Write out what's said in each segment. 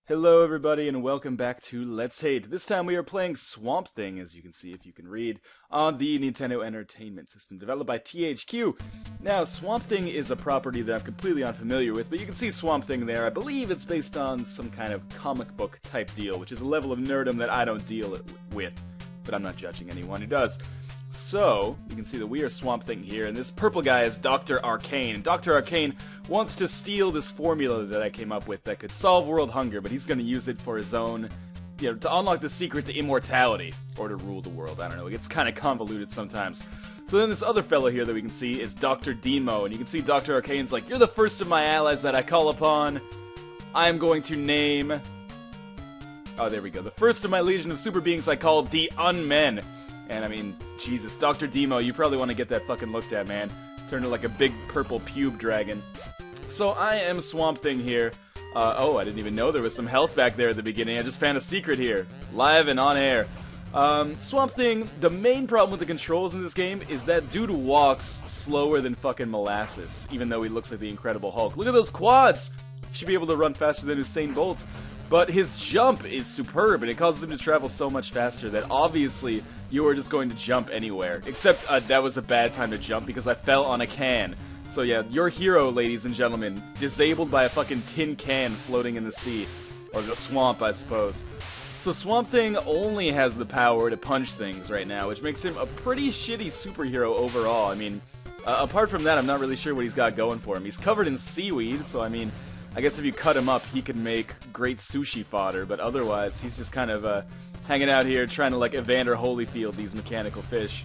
Hello everybody and welcome back to Let's Hate. This time we are playing Swamp Thing, as you can see if you can read, on the Nintendo Entertainment System, developed by THQ. Now, Swamp Thing is a property that I'm completely unfamiliar with, but you can see Swamp Thing there. I believe it's based on some kind of comic book type deal, which is a level of nerdom that I don't deal with, but I'm not judging anyone who does. So, you can see that we are Swamp Thing here, and this purple guy is Dr. Arcane. Dr. Arcane wants to steal this formula that I came up with that could solve world hunger, but he's going to use it for his own, to unlock the secret to immortality, or to rule the world. I don't know, it gets kind of convoluted sometimes. So then this other fellow here that we can see is Dr. Demo, and you can see Dr. Arcane's like, "You're the first of my allies that I call upon. I am going to name..." Oh, there we go. "The first of my legion of super beings I call the Unmen." And I mean, Jesus, Dr. Demo, you probably want to get that fucking looked at, man. Turn into like a big purple pube dragon. So I am Swamp Thing here. Oh, I didn't even know there was some health back there at the beginning. I just found a secret here. Live and on air. Swamp Thing, the main problem with the controls in this game is that dude walks slower than fucking molasses, even though he looks like the Incredible Hulk. Look at those quads! He should be able to run faster than Usain Bolt. But his jump is superb, and it causes him to travel so much faster that obviously you are just going to jump anywhere. Except that was a bad time to jump because I fell on a can. So yeah, your hero, ladies and gentlemen, disabled by a fucking tin can floating in the sea. Or the swamp, I suppose. So Swamp Thing only has the power to punch things right now, which makes him a pretty shitty superhero overall. I mean, apart from that, I'm not really sure what he's got going for him. He's covered in seaweed, so I mean, I guess if you cut him up, he could make great sushi fodder, but otherwise, he's just kind of hanging out here trying to, like, Evander Holyfield these mechanical fish.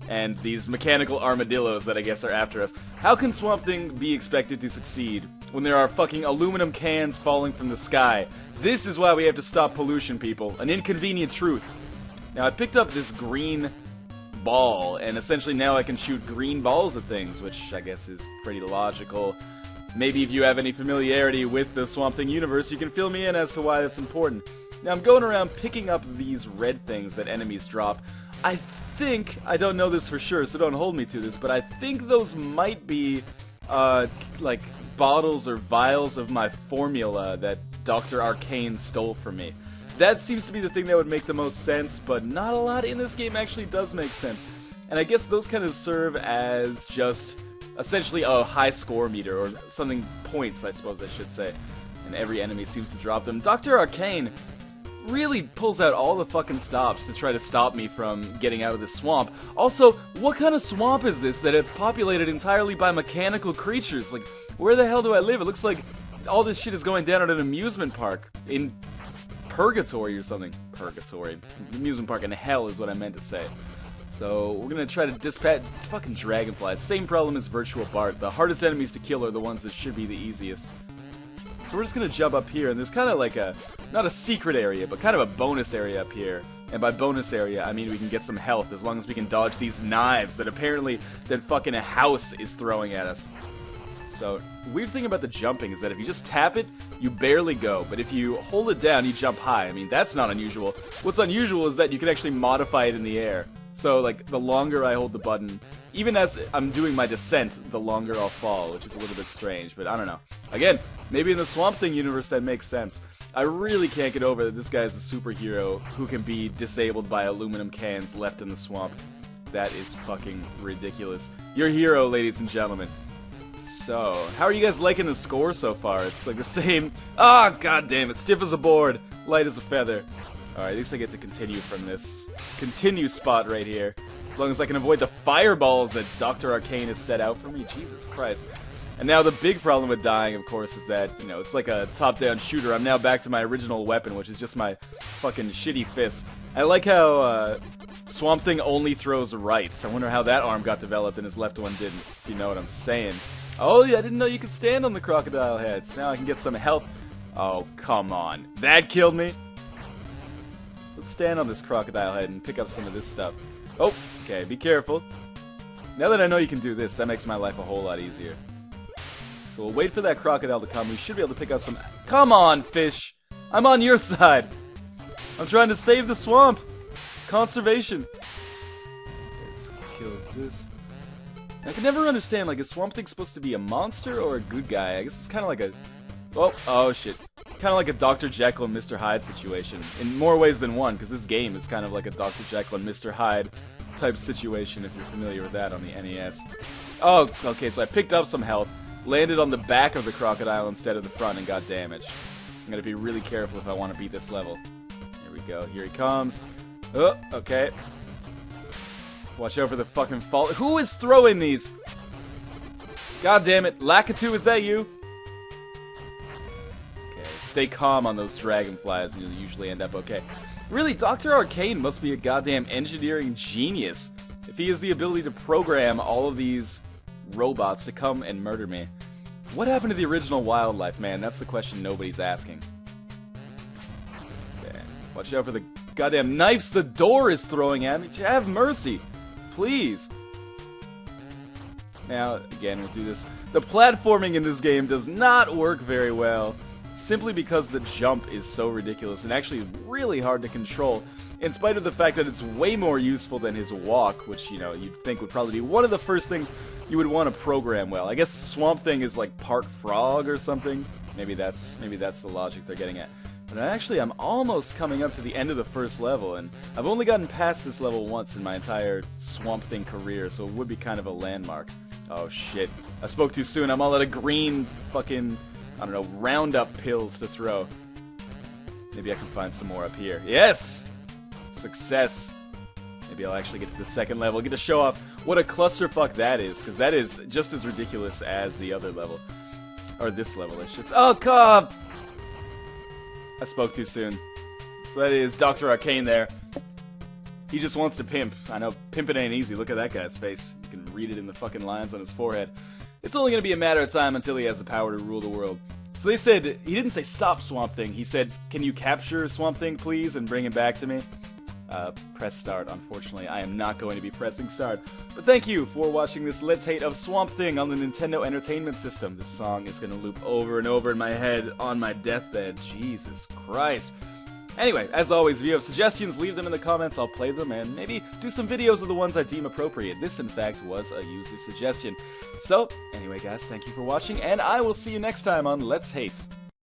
And these mechanical armadillos that I guess are after us. How can Swamp Thing be expected to succeed when there are fucking aluminum cans falling from the sky? This is why we have to stop pollution, people. An inconvenient truth. Now, I picked up this green ball, and essentially now I can shoot green balls at things, which I guess is pretty logical. Maybe if you have any familiarity with the Swamp Thing universe, you can fill me in as to why that's important. Now, I'm going around picking up these red things that enemies drop. I don't know this for sure, so don't hold me to this, but I think those might be, like, bottles or vials of my formula that Dr. Arcane stole from me. That seems to be the thing that would make the most sense, but not a lot in this game actually does make sense. And I guess those kind of serve as just essentially a high score meter, or something, points, I suppose I should say. And every enemy seems to drop them. Dr. Arcane really pulls out all the fucking stops to try to stop me from getting out of this swamp. Also, what kind of swamp is this that it's populated entirely by mechanical creatures? Like, where the hell do I live? It looks like all this shit is going down at an amusement park in Purgatory or something. Purgatory. Amusement park in hell is what I meant to say. So, we're gonna try to dispatch these fucking Dragonflies. Same problem as Virtual Bart. The hardest enemies to kill are the ones that should be the easiest. So we're just gonna jump up here, and there's kind of like a, not a secret area, but kind of a bonus area up here. And by bonus area, I mean we can get some health as long as we can dodge these knives that apparently that fucking a house is throwing at us. So, weird thing about the jumping is that if you just tap it, you barely go. But if you hold it down, you jump high. I mean, that's not unusual. What's unusual is that you can actually modify it in the air. So, like, the longer I hold the button, even as I'm doing my descent, the longer I'll fall, which is a little bit strange, but I don't know. Again, maybe in the Swamp Thing universe that makes sense. I really can't get over that this guy is a superhero who can be disabled by aluminum cans left in the swamp. That is fucking ridiculous. Your hero, ladies and gentlemen. So, how are you guys liking the score so far? It's like the same... Ah, god damn it, stiff as a board, light as a feather. Alright, at least I get to continue from this continue spot right here. As long as I can avoid the fireballs that Dr. Arcane has set out for me. Jesus Christ. And now the big problem with dying, of course, is that, it's like a top-down shooter. I'm now back to my original weapon, which is just my fucking shitty fist. I like how, Swamp Thing only throws rights. I wonder how that arm got developed and his left one didn't, if you know what I'm saying. Oh, yeah, I didn't know you could stand on the crocodile heads. Now I can get some health. Oh, come on. That killed me? Let's stand on this crocodile head and pick up some of this stuff. Oh, okay, be careful. Now that I know you can do this, that makes my life a whole lot easier. So we'll wait for that crocodile to come. We should be able to pick up some... Come on, fish! I'm on your side! I'm trying to save the swamp! Conservation! Let's kill this. I can never understand, like, is Swamp Thing supposed to be a monster or a good guy? I guess it's kind of like a... Oh shit. kind of like a Dr. Jekyll and Mr. Hyde situation, in more ways than one, because this game is kind of like a Dr. Jekyll and Mr. Hyde type situation, if you're familiar with that on the NES. Oh, okay, so I picked up some health, landed on the back of the crocodile instead of the front, and got damaged. I'm gonna be really careful if I want to beat this level. Here we go, here he comes. Oh, okay. Watch out for the fucking fall. Who is throwing these? God damn it, Lakitu, is that you? Stay calm on those dragonflies and you'll usually end up okay. Really, Dr. Arcane must be a goddamn engineering genius if he has the ability to program all of these robots to come and murder me. What happened to the original wildlife, man? That's the question nobody's asking. Okay. Watch out for the goddamn knives the door is throwing at me. Have mercy, please. Now, again, we'll do this. The platforming in this game does not work very well, simply because the jump is so ridiculous and actually really hard to control, in spite of the fact that it's way more useful than his walk, which, you know, you'd think would probably be one of the first things you would want to program well. I guess Swamp Thing is like part frog or something. Maybe that's the logic they're getting at. But actually, I'm almost coming up to the end of the first level, and I've only gotten past this level once in my entire Swamp Thing career, so it would be kind of a landmark. Oh shit, I spoke too soon. I'm all out of green fucking, I don't know, Roundup pills to throw. Maybe I can find some more up here. Yes! Success. Maybe I'll actually get to the second level, get to show off what a clusterfuck that is, because that is just as ridiculous as the other level. Or this level, I should say. Oh, God! I spoke too soon. So that is Dr. Arcane there. He just wants to pimp. I know, pimping ain't easy. Look at that guy's face. You can read it in the fucking lines on his forehead. It's only going to be a matter of time until he has the power to rule the world. So they said, he didn't say stop Swamp Thing. He said, can you capture Swamp Thing, please, and bring him back to me? Press start. Unfortunately, I am not going to be pressing start. But thank you for watching this Let's Hate of Swamp Thing on the Nintendo Entertainment System. This song is going to loop over and over in my head on my deathbed. Jesus Christ. Anyway, as always, if you have suggestions, leave them in the comments. I'll play them and maybe do some videos of the ones I deem appropriate. This, in fact, was a user suggestion. So, anyway, guys, thank you for watching, and I will see you next time on Let's Hate.